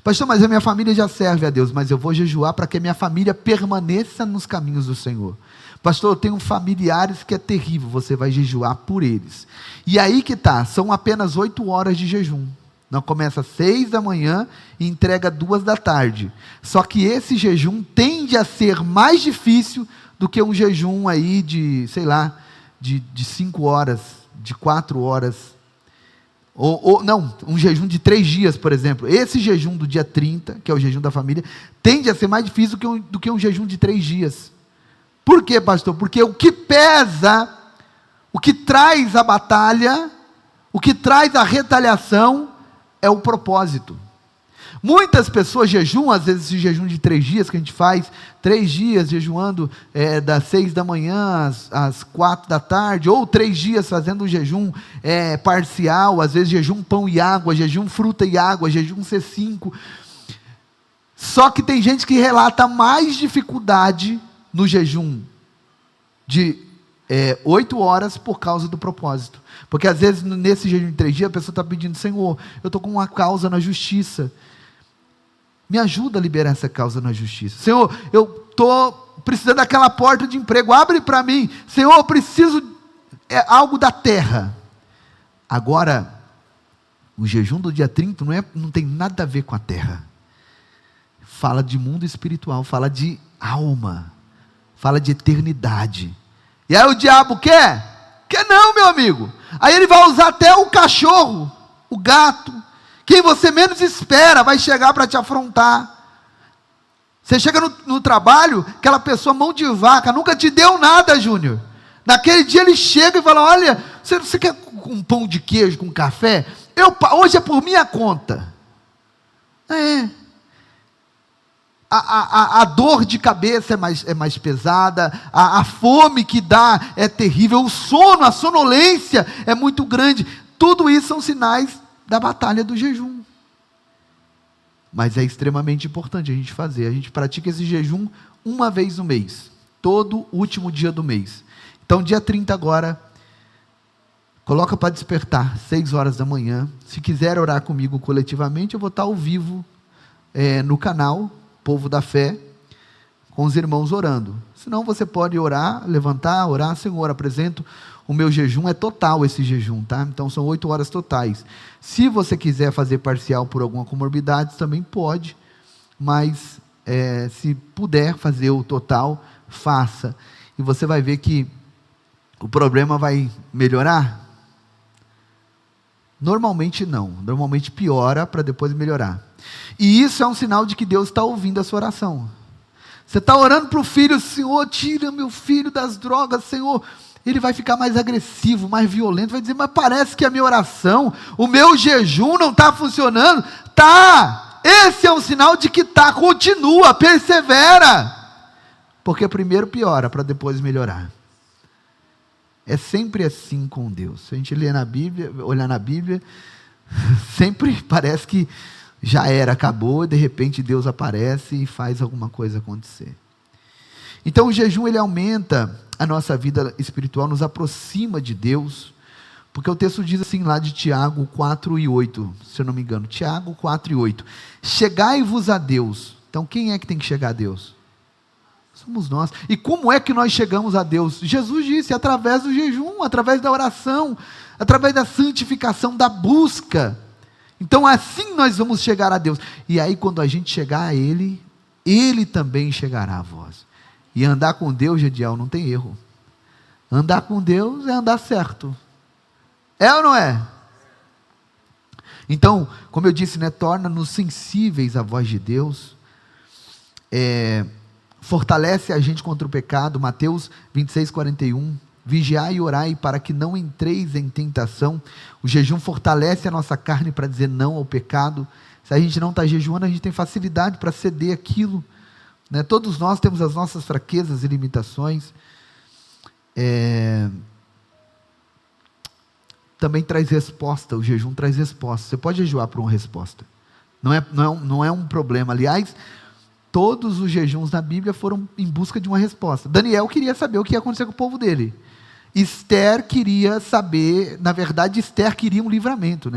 Pastor, mas a minha família já serve a Deus, mas eu vou jejuar para que a minha família permaneça nos caminhos do Senhor. Pastor, eu tenho familiares que é terrível, você vai jejuar por eles. E aí que está, são apenas 8 horas de jejum. Não começa às 6 da manhã e entrega 2 da tarde. Só que esse jejum tende a ser mais difícil do que um jejum aí de, sei lá, de 5 horas, de 4 horas. Não, um jejum de 3 dias, por exemplo. Esse jejum do dia 30, que é o jejum da família, tende a ser mais difícil do que um jejum de 3 dias. Por quê, pastor? Porque o que pesa, o que traz a batalha, o que traz a retaliação, é o propósito. Muitas pessoas jejuam, às vezes esse jejum de 3 dias que a gente faz, 3 dias jejuando das 6 da manhã às 4 da tarde, ou 3 dias fazendo um jejum parcial, às vezes jejum pão e água, jejum fruta e água, jejum C5. Só que tem gente que relata mais dificuldade no jejum de 8 horas por causa do propósito. Porque às vezes nesse jejum de 3 dias a pessoa está pedindo: Senhor, eu estou com uma causa na justiça, me ajuda a liberar essa causa na justiça. Senhor, eu estou precisando daquela porta de emprego, abre para mim. Senhor, eu preciso algo da terra. Agora, o jejum do dia 30 não tem nada a ver com a terra. Fala de mundo espiritual, fala de alma, fala de eternidade. E aí o diabo quer? Quer não, meu amigo. Aí ele vai usar até o cachorro, o gato, quem você menos espera, vai chegar para te afrontar. Você chega no trabalho, aquela pessoa mão de vaca, nunca te deu nada, Júnior. Naquele dia ele chega e fala: olha, você quer um pão de queijo com café? Hoje é por minha conta. A dor de cabeça é mais pesada, a fome que dá é terrível, o sono, a sonolência é muito grande. Tudo isso são sinais da batalha do jejum. Mas é extremamente importante a gente fazer. A gente pratica esse jejum uma vez no mês, todo último dia do mês. Então dia 30 agora, coloca para despertar, 6 horas da manhã. Se quiser orar comigo coletivamente, eu vou estar ao vivo no canal Povo da Fé, com os irmãos orando. Senão você pode orar, levantar, orar: Senhor, apresento o meu jejum, é total esse jejum, tá? Então são 8 horas totais. Se você quiser fazer parcial por alguma comorbidade, também pode, mas se puder fazer o total, faça. E você vai ver que o problema vai melhorar? Normalmente não, normalmente piora para depois melhorar. E isso é um sinal de que Deus está ouvindo a sua oração. Você está orando para o filho: Senhor, tira meu filho das drogas, Senhor. Ele vai ficar mais agressivo, mais violento, vai dizer: mas parece que a minha oração, o meu jejum não está funcionando. Tá, esse é um sinal de que tá, continua, persevera. Porque primeiro piora, para depois melhorar. É sempre assim com Deus. Se a gente ler na Bíblia, olhar na Bíblia, sempre parece que já era, acabou, e de repente Deus aparece e faz alguma coisa acontecer. Então o jejum, ele aumenta a nossa vida espiritual, nos aproxima de Deus, porque o texto diz assim lá de Tiago 4:8, se eu não me engano, Tiago 4:8, chegai-vos a Deus. Então quem é que tem que chegar a Deus? Somos nós. E como é que nós chegamos a Deus? Jesus disse: através do jejum, através da oração, através da santificação, da busca. Então assim nós vamos chegar a Deus. E aí quando a gente chegar a Ele, Ele também chegará a vós. E andar com Deus, Gediel, não tem erro. Andar com Deus é andar certo. É ou não é? Então, como eu disse, torna-nos sensíveis à voz de Deus. Fortalece a gente contra o pecado. Mateus 26:41. Vigiai e orai para que não entreis em tentação. O jejum fortalece a nossa carne para dizer não ao pecado. Se a gente não está jejuando, a gente tem facilidade para ceder aquilo. Todos nós temos as nossas fraquezas e limitações. Também traz resposta. O jejum traz resposta. Você pode jejuar por uma resposta. Não é um problema. Aliás, todos os jejuns na Bíblia foram em busca de uma resposta. Daniel queria saber o que ia acontecer com o povo dele. Esther queria saber, na verdade Esther queria um livramento,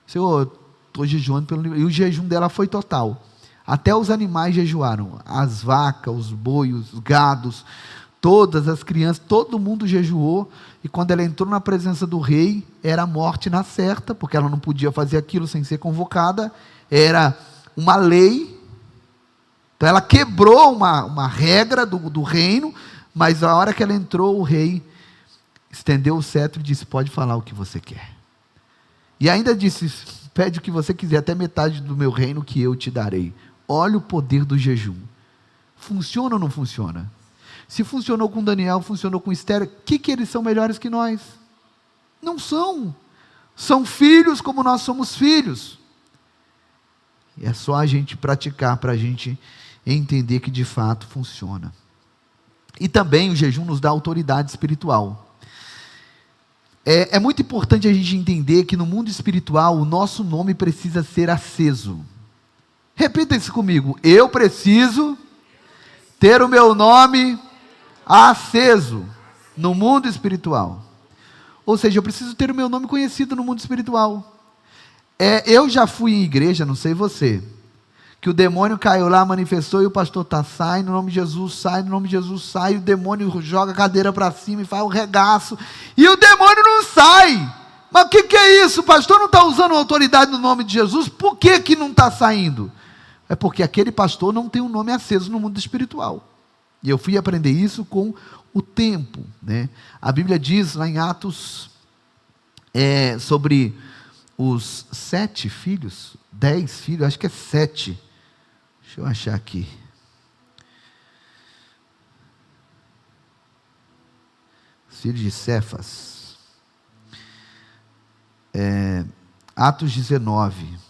Senhor, estou jejuando pelo... E o jejum dela foi total. Até os animais jejuaram. As vacas, os bois, os gados, todas as crianças, todo mundo jejuou. E quando ela entrou na presença do rei, era a morte na certa, porque ela não podia fazer aquilo sem ser convocada. Era uma lei. Então ela quebrou uma regra do reino, mas a hora que ela entrou, o rei estendeu o cetro e disse: pode falar o que você quer. E ainda disse: pede o que você quiser, até metade do meu reino que eu te darei. Olha o poder do jejum. Funciona ou não funciona? Se funcionou com Daniel, funcionou com Esther, que eles são melhores que nós? Não são. São filhos como nós somos filhos. E é só a gente praticar para a gente entender que de fato funciona. E também o jejum nos dá autoridade espiritual. É muito importante a gente entender que no mundo espiritual o nosso nome precisa ser aceso. Repita isso comigo: eu preciso ter o meu nome aceso no mundo espiritual. Ou seja, eu preciso ter o meu nome conhecido no mundo espiritual. Eu já fui em igreja, não sei você, que o demônio caiu lá, manifestou, e o pastor está: sai no nome de Jesus, sai no nome de Jesus, sai, e o demônio joga a cadeira para cima e faz um regaço, e o demônio não sai. Mas o que é isso? O pastor não está usando autoridade no nome de Jesus, por que não está saindo? É porque aquele pastor não tem um nome aceso no mundo espiritual. E eu fui aprender isso com o tempo, né? A Bíblia diz lá em Atos, sobre os 7 filhos, 10 filhos, acho que é 7. Deixa eu achar aqui. Os filhos de Cefas. Atos 19.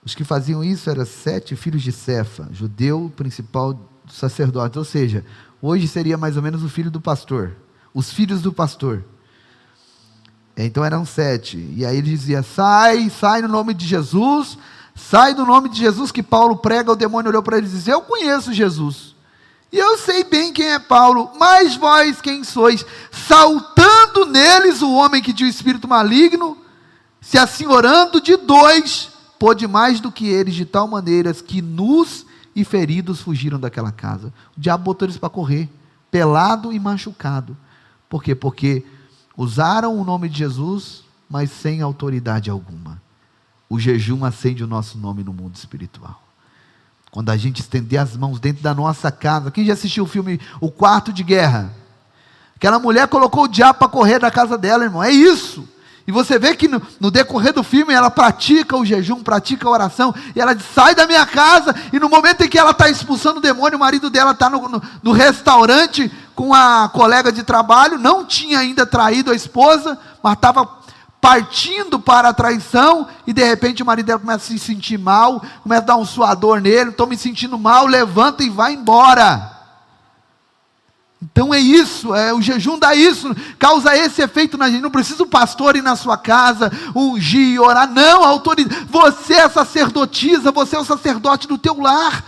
Os que faziam isso eram 7 filhos de Cefa, judeu principal do sacerdote. Ou seja, hoje seria mais ou menos o filho do pastor. Os filhos do pastor. Então eram 7. E aí ele dizia: sai no nome de Jesus. Sai do nome de Jesus que Paulo prega. O demônio olhou para ele e disse: eu conheço Jesus. E eu sei bem quem é Paulo. Mas vós quem sois? Saltando neles o homem que tinha o espírito maligno, se assenhorando de 2, pôde mais do que eles, de tal maneira que nus e feridos fugiram daquela casa. O diabo botou eles para correr, pelado e machucado. Por quê? Porque usaram o nome de Jesus, mas sem autoridade alguma. O jejum acende o nosso nome no mundo espiritual. Quando a gente estender as mãos dentro da nossa casa. Quem já assistiu o filme O Quarto de Guerra? Aquela mulher colocou o diabo para correr da casa dela, irmão. É isso. E você vê que no decorrer do filme ela pratica o jejum, pratica a oração, e ela diz: sai da minha casa. E no momento em que ela está expulsando o demônio, o marido dela está no restaurante com a colega de trabalho, não tinha ainda traído a esposa, mas estava partindo para a traição, e de repente o marido dela começa a se sentir mal, começa a dar um suador nele: estou me sentindo mal, levanta e vai embora. Então é isso, o jejum dá isso, causa esse efeito na gente. Não precisa o pastor ir na sua casa, ungir, orar, não, autoridade. Você é sacerdotisa, você é o sacerdote do teu lar.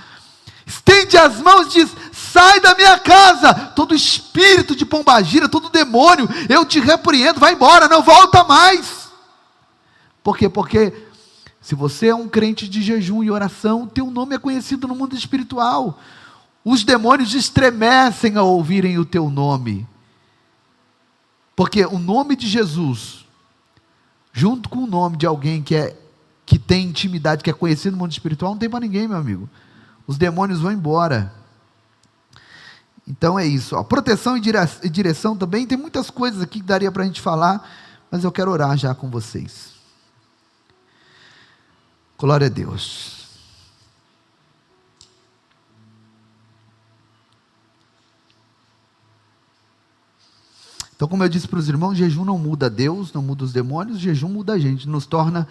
Estende as mãos e diz: sai da minha casa, todo espírito de pombagira, todo demônio, eu te repreendo, vai embora, não volta mais. Por quê? Porque se você é um crente de jejum e oração, teu nome é conhecido no mundo espiritual. Os demônios estremecem ao ouvirem o teu nome, porque o nome de Jesus, junto com o nome de alguém que tem intimidade, que é conhecido no mundo espiritual, não tem para ninguém, meu amigo. Os demônios vão embora. Então é isso, proteção e direção também. Tem muitas coisas aqui que daria para a gente falar, mas eu quero orar já com vocês. Glória a Deus. Então, como eu disse para os irmãos, jejum não muda Deus, não muda os demônios, jejum muda a gente, nos torna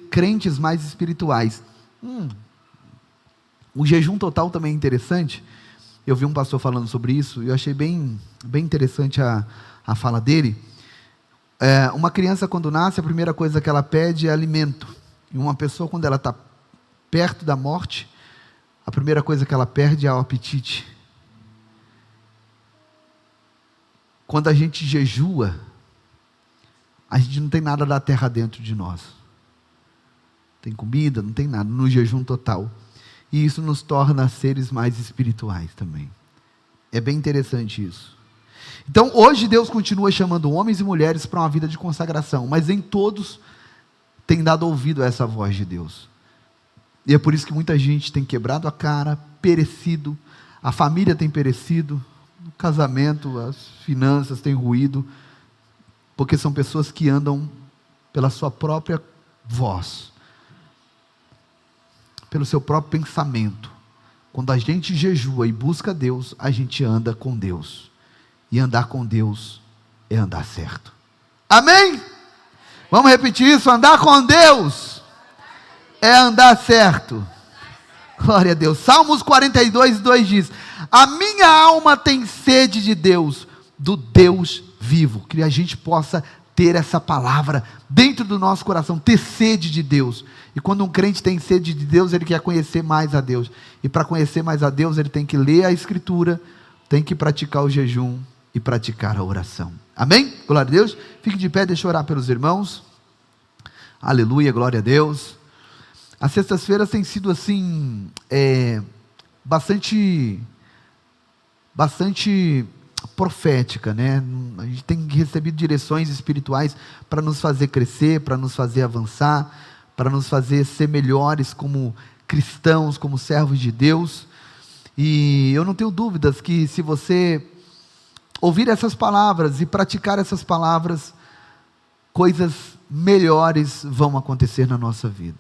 crentes mais espirituais. O jejum total também é interessante. Eu vi um pastor falando sobre isso, e eu achei bem interessante a fala dele. Uma criança, quando nasce, a primeira coisa que ela pede é alimento. E uma pessoa, quando ela está perto da morte, a primeira coisa que ela perde é o apetite. Quando a gente jejua, a gente não tem nada da terra dentro de nós. Tem comida, não tem nada, no jejum total. E isso nos torna seres mais espirituais também. É bem interessante isso. Então, hoje Deus continua chamando homens e mulheres para uma vida de consagração, mas nem todos têm dado ouvido a essa voz de Deus. E é por isso que muita gente tem quebrado a cara, perecido, a família tem perecido, o casamento, as finanças têm ruído, porque são pessoas que andam pela sua própria voz, pelo seu próprio pensamento. Quando a gente jejua e busca Deus, a gente anda com Deus. E andar com Deus é andar certo. Amém? Vamos repetir isso? Andar com Deus é andar certo. Glória a Deus. Salmos 42, 2 diz: a minha alma tem sede de Deus, do Deus vivo. Que a gente possa ter essa palavra dentro do nosso coração, ter sede de Deus. E quando um crente tem sede de Deus, ele quer conhecer mais a Deus. E para conhecer mais a Deus, ele tem que ler a Escritura, tem que praticar o jejum e praticar a oração. Amém? Glória a Deus. Fique de pé, deixa eu orar pelos irmãos. Aleluia, glória a Deus. As sextas-feiras têm sido assim, bastante profética, né? A gente tem recebido direções espirituais para nos fazer crescer, para nos fazer avançar, para nos fazer ser melhores como cristãos, como servos de Deus. E eu não tenho dúvidas que se você ouvir essas palavras e praticar essas palavras, coisas melhores vão acontecer na nossa vida.